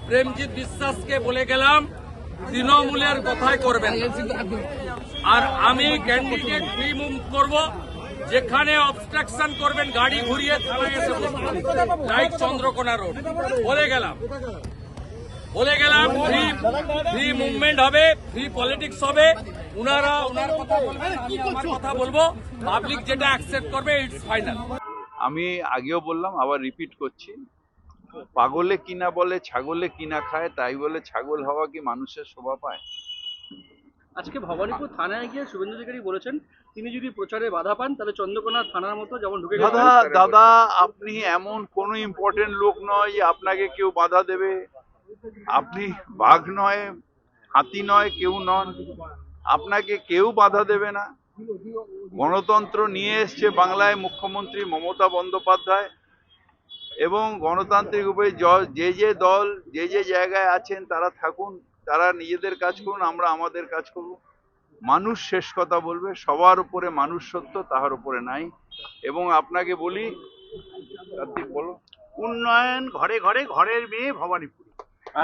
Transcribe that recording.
প্রেমজিৎ বিশ্বাসকে বলে গেলাম তৃণমূলের কথাই করবেন, আর আমি ক্যান্ডিডেট ফ্রি মুভ করব। যেখানে অবস্ট্রাকশন করবেন গাড়ি ঘুরিয়ে থানায় এসে বসবেন, লাইক চন্দ্রকোনা রোড। বলে গেলাম ফ্রি মুভমেন্ট হবে, ফ্রি পলিটিক্স হবে। উনারা ওনার কথা বলবেন, আমি আমার কথা বলবো। পাবলিক যেটা অ্যাকসেপ্ট করবে ইটস ফাইনাল। আমি আগেও বললাম, আবার রিপিট করছি, পাগলে কিনা বলে ছাগলে কিনা খায়, তাই বলে ছাগল হওয়া কি মানুষের শোভা পায়? আজকে ভবানীপুর থানায় গিয়ে শুভেন্দু অধিকারী বলেছেন তিনি যদি প্রচারে বাধা পান তাহলে চন্দ্রকোনা থানার মতো যেমন ঢুকে গেছে। দাদা আপনি এমন কোন ইম্পর্টেন্ট লোক নয় যে আপনাকে কেউ বাধা দেবে। আপনি বাঘ নয়, হাতি নয়, কেউ নন, আপনাকে কেউ বাধা দেবে না। গণতন্ত্র নিয়ে এসছে বাংলায় মুখ্যমন্ত্রী মমতা বন্দ্যোপাধ্যায়, এবং গণতান্ত্রিক উপায়ে যে যে দল যে যে জায়গায় আছেন তারা থাকুন, তারা নিজেদের কাজ করুন, আমরা আমাদের কাজ করব। মানুষ শেষ কথা বলবে, সবার উপরে মানুষ সত্য, তাহার উপরে নাই। এবং আপনাকে বলি, কার্তিক বলো, উন্নয়ন ঘরে ঘরে, ঘরের মেয়ে ভবানীপুর।